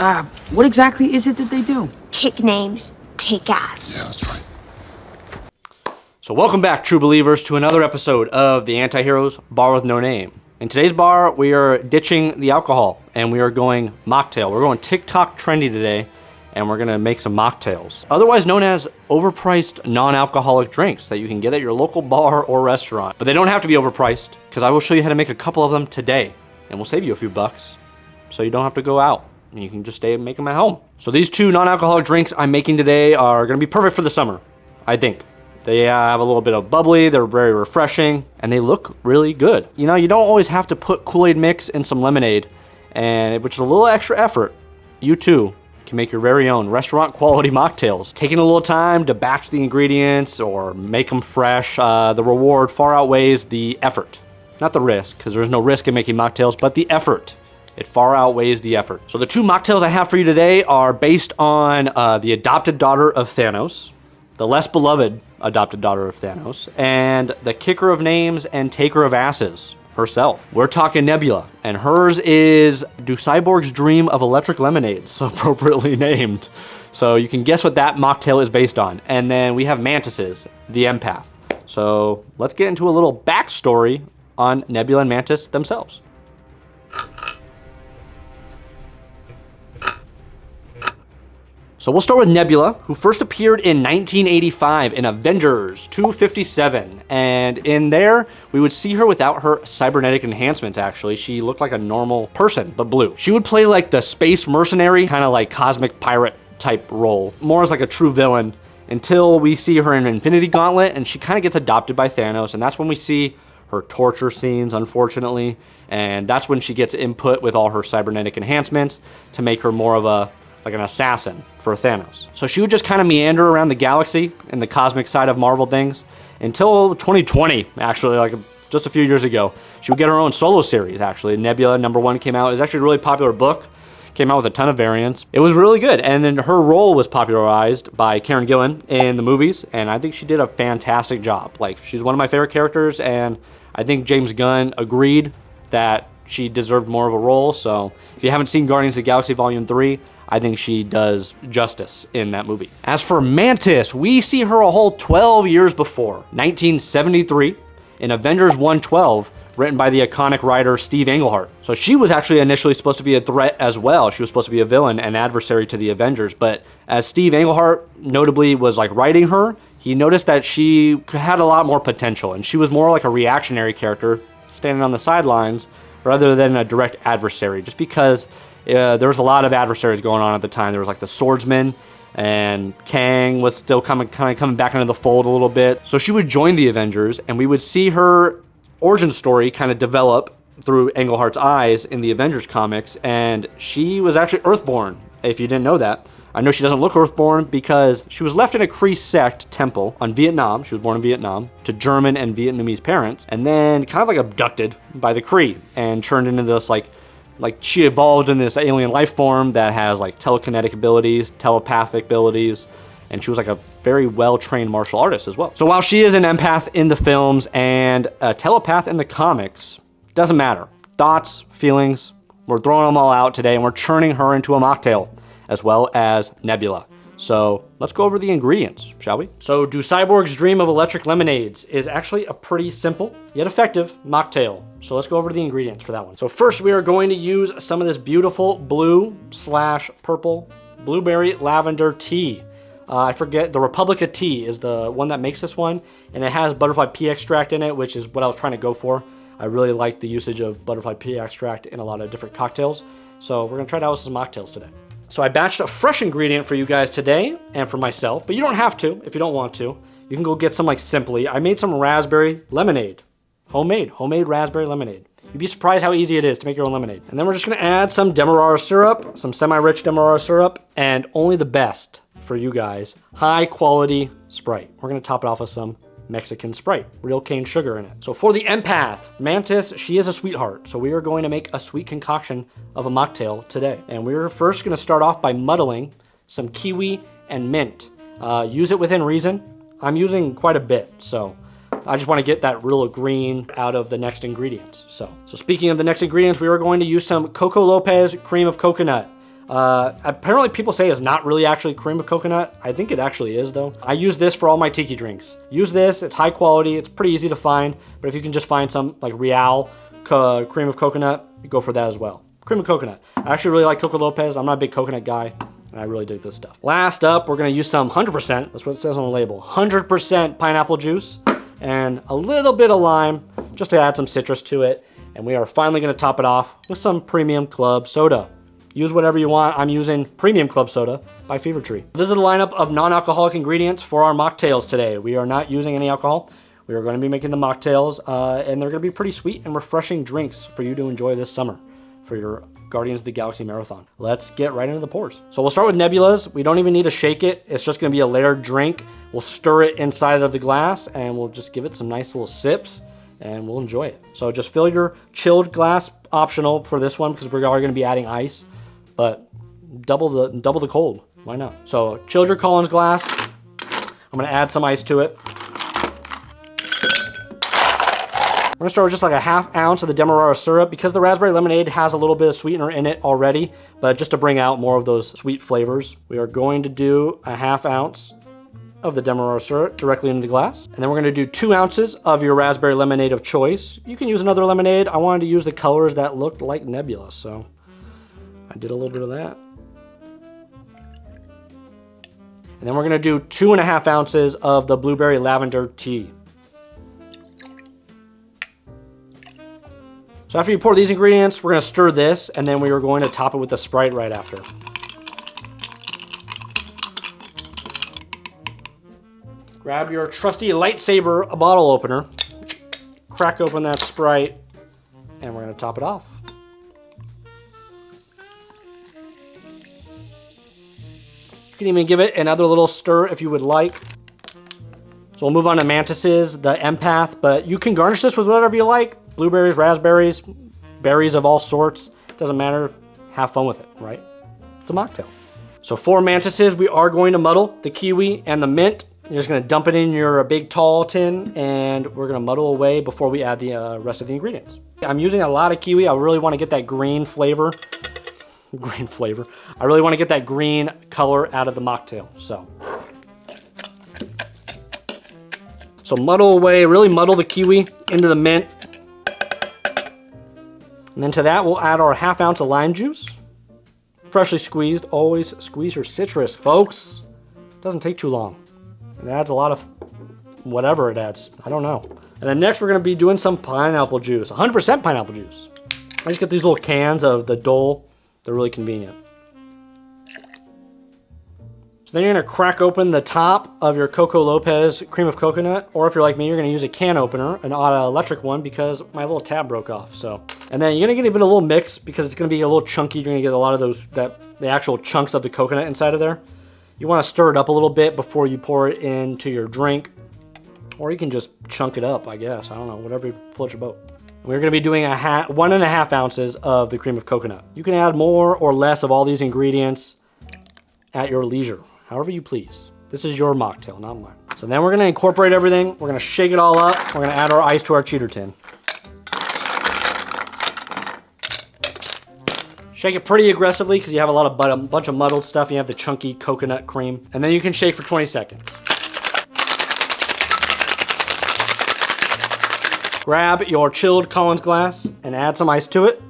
What exactly is it that they do? Kick names, take ass. Yeah, that's right. So welcome back, true believers, to another episode of the Anti-Heroes Bar with No Name. In today's bar, we are ditching the alcohol, and we are going mocktail. We're going TikTok trendy today, and we're gonna make some mocktails, otherwise known as overpriced non-alcoholic drinks that you can get at your local bar or restaurant. But they don't have to be overpriced, because I will show you how to make a couple of them today, and we'll save you a few bucks, so you don't have to go out. You can just stay and make them at home. So these two non-alcoholic drinks I'm making today are gonna be perfect for the summer, I think. They have a little bit of bubbly, they're very refreshing, and they look really good. You know, you don't always have to put Kool-Aid mix in some lemonade, and which is a little extra effort. You too can make your very own restaurant quality mocktails. Taking a little time to batch the ingredients or make them fresh, the reward far outweighs the effort. Not the risk, because there's no risk in making mocktails, but the effort. It far outweighs the effort. So the two mocktails I have for you today are based on the adopted daughter of Thanos, the less beloved adopted daughter of Thanos, and the kicker of names and taker of asses herself. We're talking Nebula, and hers is Do Cyborgs Dream of Electric Lemonade, so appropriately named. So you can guess what that mocktail is based on. And then we have Mantis's, the empath. So let's get into a little backstory on Nebula and Mantis themselves. So we'll start with Nebula, who first appeared in 1985 in Avengers 257. And in there, we would see her without her cybernetic enhancements, actually. She looked like a normal person, but blue. She would play like the space mercenary, kind of like cosmic pirate type role, more as like a true villain, until we see her in Infinity Gauntlet, and she kind of gets adopted by Thanos, and that's when we see her torture scenes, unfortunately. And that's when she gets input with all her cybernetic enhancements to make her more of like an assassin for Thanos. So she would just kind of meander around the galaxy and the cosmic side of Marvel things until 2020, actually, like just a few years ago. She would get her own solo series, actually. Nebula #1 came out. It was actually a really popular book. Came out with a ton of variants. It was really good. And then her role was popularized by Karen Gillan in the movies, and I think she did a fantastic job. Like, she's one of my favorite characters, and I think James Gunn agreed that she deserved more of a role. So if you haven't seen Guardians of the Galaxy Volume 3, I think she does justice in that movie. As for Mantis, we see her a whole 12 years before, 1973, in Avengers 112, written by the iconic writer Steve Englehart. So she was actually initially supposed to be a threat as well. She was supposed to be a villain and adversary to the Avengers, but as Steve Englehart notably was like writing her, he noticed that she had a lot more potential, and she was more like a reactionary character standing on the sidelines rather than a direct adversary, just because there was a lot of adversaries going on at the time. There was like the Swordsman, and Kang was still kind of coming back into the fold a little bit. So she would join the Avengers, and we would see her origin story kind of develop through Englehart's eyes in the Avengers comics, and she was actually Earthborn, if you didn't know that. I know she doesn't look Earthborn because she was left in a Kree sect temple on Vietnam. She was born in Vietnam to German and Vietnamese parents, and then kind of like abducted by the Kree and turned into this like she evolved in this alien life form that has like telekinetic abilities, telepathic abilities, and she was like a very well-trained martial artist as well. So while she is an empath in the films and a telepath in the comics, doesn't matter. Thoughts, feelings, we're throwing them all out today, and we're churning her into a mocktail, as well as Nebula. So let's go over the ingredients, shall we? So Do Cyborgs Dream of Electric Lemonades is actually a pretty simple yet effective mocktail. So let's go over the ingredients for that one. So first we are going to use some of this beautiful blue/purple blueberry lavender tea. I forget, the Republica tea is the one that makes this one, and it has butterfly pea extract in it, which is what I was trying to go for. I really like the usage of butterfly pea extract in a lot of different cocktails. So we're gonna try it out with some mocktails today. So I batched a fresh ingredient for you guys today and for myself, but you don't have to if you don't want to. You can go get some like Simply. I made some raspberry lemonade, homemade raspberry lemonade. You'd be surprised how easy it is to make your own lemonade. And then we're just gonna add some Demerara syrup, some semi-rich Demerara syrup, and only the best for you guys, high quality Sprite. We're gonna top it off with some Mexican Sprite, real cane sugar in it. So for the empath, Mantis, she is a sweetheart. So we are going to make a sweet concoction of a mocktail today. And we're first gonna start off by muddling some kiwi and mint. Use it within reason. I'm using quite a bit, so I just wanna get that real green out of the next ingredients. So speaking of the next ingredients, we are going to use some Coco Lopez cream of coconut. Apparently people say it's not really actually cream of coconut. I think it actually is though. I use this for all my tiki drinks. Use this, it's high quality, it's pretty easy to find, but if you can just find some like Real cream of coconut, you go for that as well. Cream of coconut. I actually really like Coco Lopez. I'm not a big coconut guy, and I really dig this stuff. Last up, we're gonna use some 100%, that's what it says on the label, 100% pineapple juice, and a little bit of lime, just to add some citrus to it. And we are finally gonna top it off with some premium club soda. Use whatever you want. I'm using Premium Club Soda by Fever Tree. This is the lineup of non-alcoholic ingredients for our mocktails today. We are not using any alcohol. We are going to be making the mocktails, and they're going to be pretty sweet and refreshing drinks for you to enjoy this summer for your Guardians of the Galaxy Marathon. Let's get right into the pours. So we'll start with Nebulas. We don't even need to shake it. It's just going to be a layered drink. We'll stir it inside of the glass, and we'll just give it some nice little sips, and we'll enjoy it. So just fill your chilled glass, optional for this one, because we're already going to be adding ice. But double the cold, why not? So chilled your Collins glass. I'm gonna add some ice to it. We're gonna start with just like a ½ ounce of the Demerara syrup because the raspberry lemonade has a little bit of sweetener in it already, but just to bring out more of those sweet flavors, we are going to do a ½ ounce of the Demerara syrup directly into the glass. And then we're gonna do 2 ounces of your raspberry lemonade of choice. You can use another lemonade. I wanted to use the colors that looked like Nebula, so I did a little bit of that. And then we're gonna do 2½ ounces of the blueberry lavender tea. So after you pour these ingredients, we're gonna stir this, and then we are going to top it with the Sprite right after. Grab your trusty lightsaber bottle opener, crack open that Sprite, and we're gonna top it off. You can even give it another little stir if you would like. So we'll move on to Mantises, the empath, but you can garnish this with whatever you like. Blueberries, raspberries, berries of all sorts. Doesn't matter, have fun with it, right? It's a mocktail. So for Mantises, we are going to muddle the kiwi and the mint. You're just gonna dump it in your big tall tin, and we're gonna muddle away before we add the rest of the ingredients. I'm using a lot of kiwi. I really wanna get that green flavor. I really want to get that green color out of the mocktail. So muddle away, really muddle the kiwi into the mint. And then to that, we'll add our ½ ounce of lime juice. Freshly squeezed. Always squeeze your citrus, folks. Doesn't take too long. It adds a lot of whatever it adds. I don't know. And then next, we're going to be doing some pineapple juice. 100% pineapple juice. I just get these little cans of the Dole. They're really convenient. So then you're gonna crack open the top of your Coco Lopez cream of coconut, or if you're like me, you're gonna use a can opener, an electric one, because my little tab broke off. And then you're gonna get a little mix because it's gonna be a little chunky. You're gonna get a lot of the actual chunks of the coconut inside of there. You wanna stir it up a little bit before you pour it into your drink, or you can just chunk it up, I guess. I don't know, whatever floats your boat. We're gonna be doing 1½ ounces of the cream of coconut. You can add more or less of all these ingredients at your leisure, however you please. This is your mocktail, not mine. So then we're gonna incorporate everything. We're gonna shake it all up. We're gonna add our ice to our cheater tin. Shake it pretty aggressively because you have a bunch of muddled stuff. You have the chunky coconut cream. And then you can shake for 20 seconds. Grab your chilled Collins glass and add some ice to it.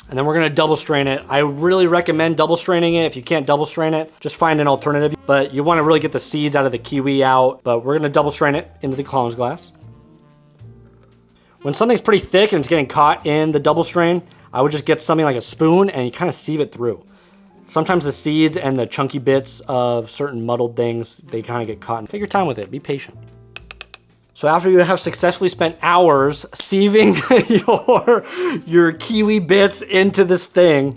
And then we're gonna double strain it. I really recommend double straining it. If you can't double strain it, just find an alternative. But you wanna really get the seeds out of the kiwi out. But we're gonna double strain it into the Collins glass. When something's pretty thick and it's getting caught in the double strain, I would just get something like a spoon and you kind of sieve it through. Sometimes the seeds and the chunky bits of certain muddled things, they kind of get caught. Take your time with it, be patient. So after you have successfully spent hours sieving your kiwi bits into this thing,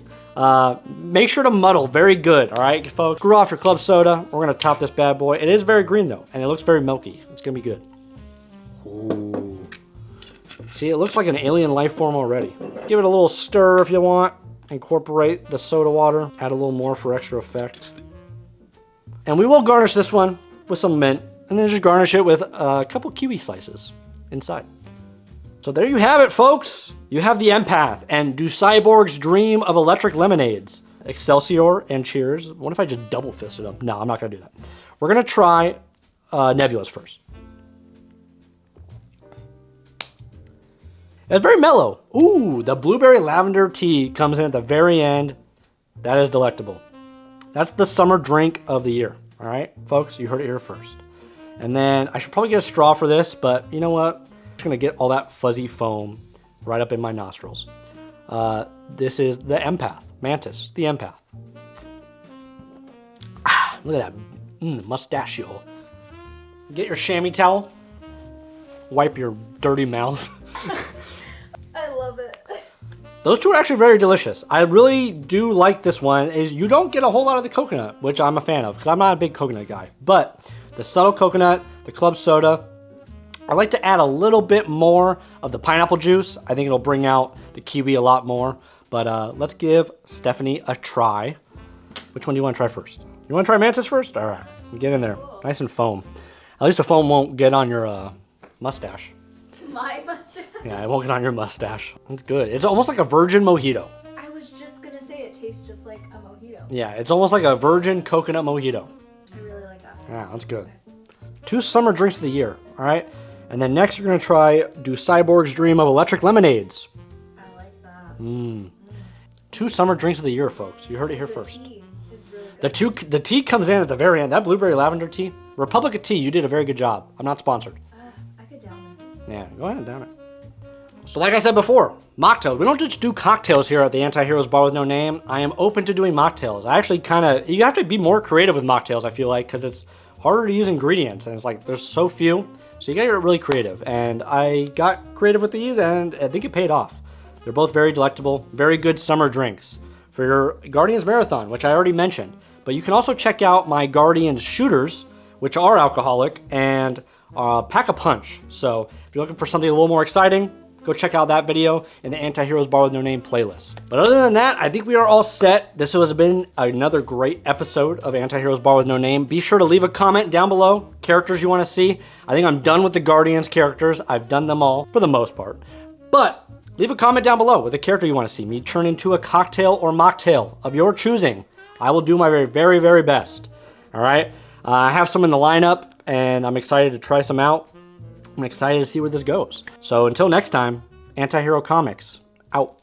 make sure to muddle very good, all right, folks? Screw off your club soda. We're gonna top this bad boy. It is very green though, and it looks very milky. It's gonna be good. Ooh. See, it looks like an alien life form already. Give it a little stir if you want. Incorporate the soda water, add a little more for extra effect. And we will garnish this one with some mint, and then just garnish it with a couple kiwi slices inside. So there you have it, folks. You have the Empath and Do Cyborgs Dream of Electric Lemonades. Excelsior and Cheers. What if I just double fisted them? No, I'm not gonna do that. We're gonna try Nebula's first. It's very mellow. Ooh, the blueberry lavender tea comes in at the very end. That is delectable. That's the summer drink of the year. All right, folks, you heard it here first. And then I should probably get a straw for this, but you know what? I'm just gonna get all that fuzzy foam right up in my nostrils. This is the Empath, Mantis, the Empath. Ah, look at that, mustachio. Get your chamois towel. Wipe your dirty mouth. I love it. Those two are actually very delicious. I really do like this one. Is you don't get a whole lot of the coconut, which I'm a fan of because I'm not a big coconut guy. But the subtle coconut, the club soda, I like to add a little bit more of the pineapple juice. I think it'll bring out the kiwi a lot more. But let's give Stephanie a try. Which one do you want to try first? You want to try Mantis first? All right, get in there. Nice and foam. At least the foam won't get on your mustache. My mustache? Yeah, it won't get on your mustache. It's good. It's almost like a virgin mojito. I was just gonna say it tastes just like a mojito. Yeah, it's almost like a virgin coconut mojito. I really like that. Yeah, that's good. 2 summer drinks of the year, all right? And then next you're gonna try Do Cyborgs Dream of Electric Lemonades. I like that. 2 summer drinks of the year, folks. You heard it here first. Tea is really good. The tea comes in at the very end. That blueberry lavender tea. Republic of Tea, you did a very good job. I'm not sponsored. I could down this. Yeah, go ahead, down it. So like I said before, mocktails. We don't just do cocktails here at the Anti-Heroes Bar with No Name. I am open to doing mocktails. I actually you have to be more creative with mocktails, I feel like, because it's harder to use ingredients, and it's like there's so few. So you gotta get really creative. And I got creative with these, and I think it paid off. They're both very delectable, very good summer drinks for your Guardians Marathon, which I already mentioned. But you can also check out my Guardians Shooters, which are alcoholic, and Pack a Punch. So if you're looking for something a little more exciting, go check out that video in the Anti-Heroes Bar with No Name playlist. But other than that, I think we are all set. This has been another great episode of Anti-Heroes Bar with No Name. Be sure to leave a comment down below, characters you want to see. I think I'm done with the Guardians characters. I've done them all for the most part. But leave a comment down below with a character you want to see me turn into a cocktail or mocktail of your choosing. I will do my very, very, very best. All right? I have some in the lineup, and I'm excited to try some out. I'm excited to see where this goes. So until next time, Antihero Comics, out.